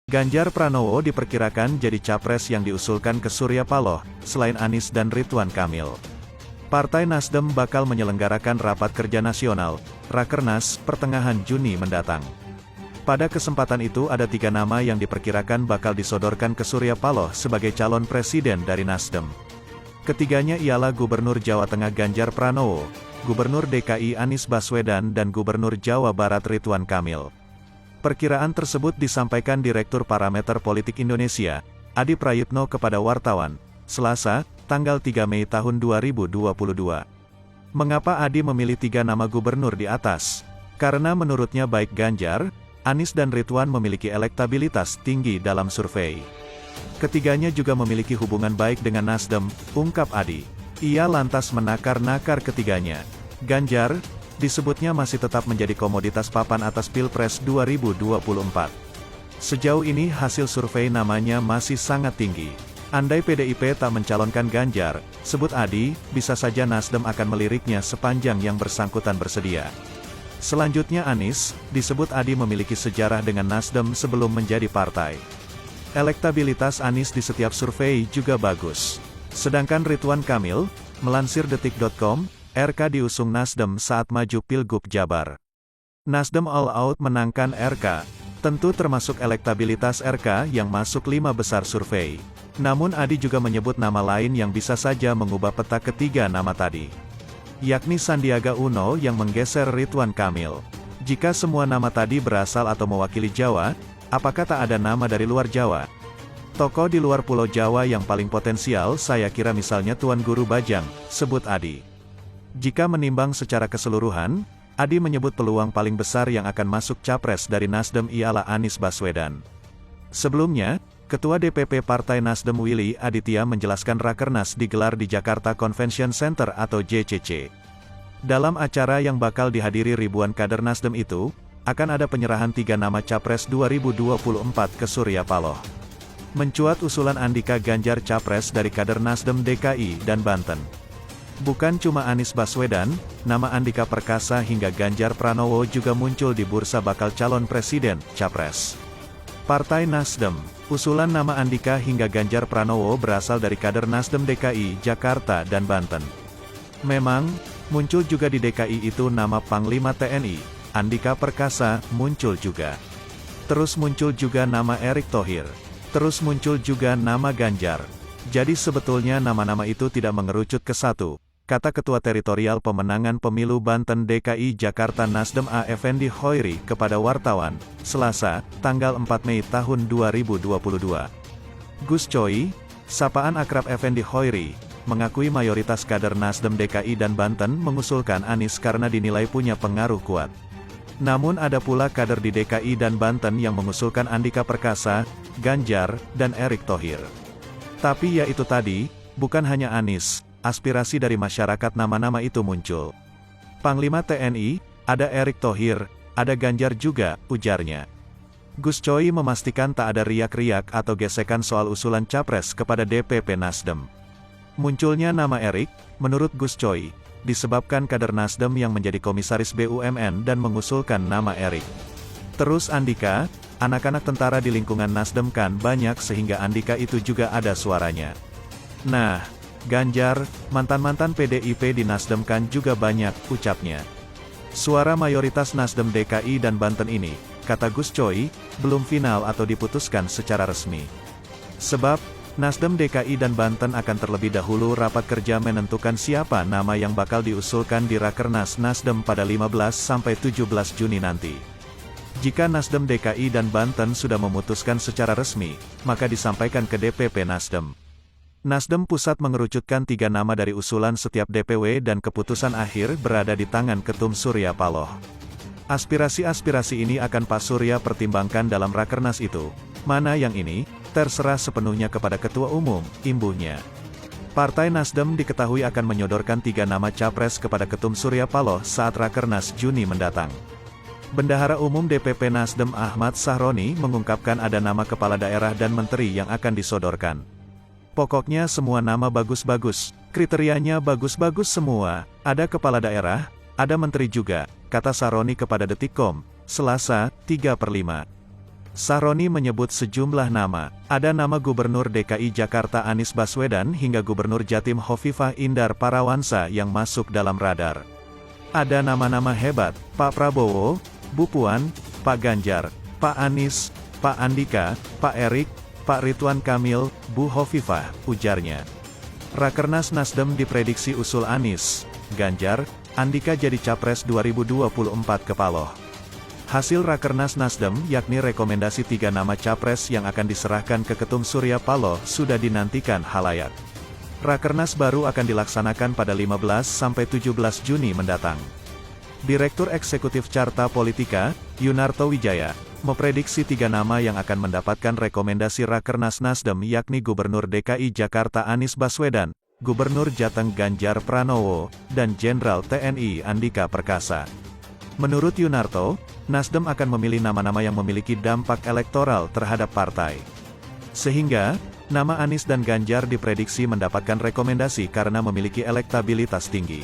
Ganjar Pranowo diperkirakan jadi capres yang diusulkan ke Surya Paloh, selain Anies dan Ridwan Kamil. Partai Nasdem bakal menyelenggarakan rapat kerja nasional, Rakernas, pertengahan Juni mendatang. Pada kesempatan itu ada 3 nama yang diperkirakan bakal disodorkan ke Surya Paloh sebagai calon presiden dari Nasdem. Ketiganya ialah Gubernur Jawa Tengah Ganjar Pranowo, Gubernur DKI Anies Baswedan dan Gubernur Jawa Barat Ridwan Kamil. Perkiraan tersebut disampaikan Direktur Parameter Politik Indonesia, Adi Prayitno kepada wartawan, Selasa, tanggal 3 Mei tahun 2022. Mengapa Adi memilih 3 nama gubernur di atas? Karena menurutnya baik Ganjar, Anies dan Ridwan memiliki elektabilitas tinggi dalam survei. Ketiganya juga memiliki hubungan baik dengan Nasdem, ungkap Adi. Ia lantas menakar-nakar ketiganya. Ganjar disebutnya masih tetap menjadi komoditas papan atas Pilpres 2024. Sejauh ini hasil survei namanya masih sangat tinggi. Andai PDIP tak mencalonkan Ganjar, sebut Adi, bisa saja Nasdem akan meliriknya sepanjang yang bersangkutan bersedia. Selanjutnya Anies, disebut Adi memiliki sejarah dengan Nasdem sebelum menjadi partai. Elektabilitas Anies di setiap survei juga bagus. Sedangkan Ridwan Kamil, melansir detik.com, RK diusung Nasdem saat maju Pilgub Jabar. Nasdem all out menangkan RK, tentu termasuk elektabilitas RK yang masuk 5 besar survei. Namun Adi juga menyebut nama lain yang bisa saja mengubah peta ketiga nama tadi, yakni Sandiaga Uno yang menggeser Ridwan Kamil. Jika semua nama tadi berasal atau mewakili Jawa, apakah tak ada nama dari luar Jawa? Tokoh di luar Pulau Jawa yang paling potensial saya kira misalnya Tuan Guru Bajang, sebut Adi. Jika menimbang secara keseluruhan, Adi menyebut peluang paling besar yang akan masuk capres dari Nasdem ialah Anies Baswedan. Sebelumnya, Ketua DPP Partai Nasdem Willy Aditya menjelaskan Rakernas digelar di Jakarta Convention Center atau JCC. Dalam acara yang bakal dihadiri ribuan kader Nasdem itu, akan ada penyerahan 3 nama Capres 2024 ke Surya Paloh. Mencuat usulan Andika Ganjar Capres dari kader Nasdem DKI dan Banten. Bukan cuma Anies Baswedan, nama Andika Perkasa hingga Ganjar Pranowo juga muncul di bursa bakal calon presiden, Capres. Partai Nasdem, usulan nama Andika hingga Ganjar Pranowo berasal dari kader Nasdem DKI, Jakarta dan Banten. Memang, muncul juga di DKI itu nama Panglima TNI, Andika Perkasa, muncul juga. Terus muncul juga nama Erick Thohir. Terus muncul juga nama Ganjar. Jadi sebetulnya nama-nama itu tidak mengerucut ke satu, kata Ketua Teritorial Pemenangan Pemilu Banten DKI Jakarta Nasdem A. Effendi Hoiri kepada wartawan, Selasa, tanggal 4 Mei tahun 2022. Gus Coy, sapaan akrab Effendi Hoiri, mengakui mayoritas kader Nasdem DKI dan Banten mengusulkan Anies karena dinilai punya pengaruh kuat. Namun ada pula kader di DKI dan Banten yang mengusulkan Andika Perkasa, Ganjar, dan Erick Thohir. Tapi ya itu tadi, bukan hanya Anies. Aspirasi dari masyarakat nama-nama itu muncul. Panglima TNI, ada Erick Thohir, ada Ganjar juga, ujarnya. Gus Coy memastikan tak ada riak-riak atau gesekan soal usulan capres kepada DPP Nasdem. Munculnya nama Erick, menurut Gus Coy, disebabkan kader Nasdem yang menjadi komisaris BUMN dan mengusulkan nama Erick. Terus Andika, anak-anak tentara di lingkungan Nasdem kan banyak sehingga Andika itu juga ada suaranya. Nah, Ganjar, mantan-mantan PDIP di Nasdem kan juga banyak, ucapnya. Suara mayoritas Nasdem DKI dan Banten ini, kata Gus Coy, belum final atau diputuskan secara resmi. Sebab, Nasdem DKI dan Banten akan terlebih dahulu rapat kerja menentukan siapa nama yang bakal diusulkan di Rakernas Nasdem pada 15-17 Juni nanti. Jika Nasdem DKI dan Banten sudah memutuskan secara resmi, maka disampaikan ke DPP Nasdem. Nasdem Pusat mengerucutkan 3 nama dari usulan setiap DPW dan keputusan akhir berada di tangan Ketum Surya Paloh. Aspirasi-aspirasi ini akan Pak Surya pertimbangkan dalam Rakernas itu. Mana yang ini, terserah sepenuhnya kepada Ketua Umum, imbuhnya. Partai Nasdem diketahui akan menyodorkan 3 nama Capres kepada Ketum Surya Paloh saat Rakernas Juni mendatang. Bendahara Umum DPP Nasdem Ahmad Sahroni mengungkapkan ada nama kepala daerah dan menteri yang akan disodorkan. Pokoknya semua nama bagus-bagus, kriterianya bagus-bagus semua, ada kepala daerah, ada menteri juga, kata Sahroni kepada Detik.com, Selasa, 3/5. Sahroni menyebut sejumlah nama. Ada nama Gubernur DKI Jakarta Anies Baswedan hingga Gubernur Jatim Hovifah Indar Parawansa yang masuk dalam radar. Ada nama-nama hebat, Pak Prabowo, Bu Puan, Pak Ganjar, Pak Anies, Pak Andika, Pak Erik, Pak Ridwan Kamil, Bu Hovifah, ujarnya. Rakernas Nasdem diprediksi usul Anies, Ganjar, Andika jadi Capres 2024 ke Paloh. Hasil Rakernas Nasdem yakni rekomendasi 3 nama Capres yang akan diserahkan ke Ketum Surya Paloh sudah dinantikan halayak. Rakernas baru akan dilaksanakan pada 15–17 Juni mendatang. Direktur Eksekutif Carta Politika, Yunarto Wijaya, memprediksi 3 nama yang akan mendapatkan rekomendasi Rakernas Nasdem yakni Gubernur DKI Jakarta Anies Baswedan, Gubernur Jateng Ganjar Pranowo, dan Jenderal TNI Andika Perkasa. Menurut Yunarto, Nasdem akan memilih nama-nama yang memiliki dampak elektoral terhadap partai. Sehingga, nama Anies dan Ganjar diprediksi mendapatkan rekomendasi karena memiliki elektabilitas tinggi.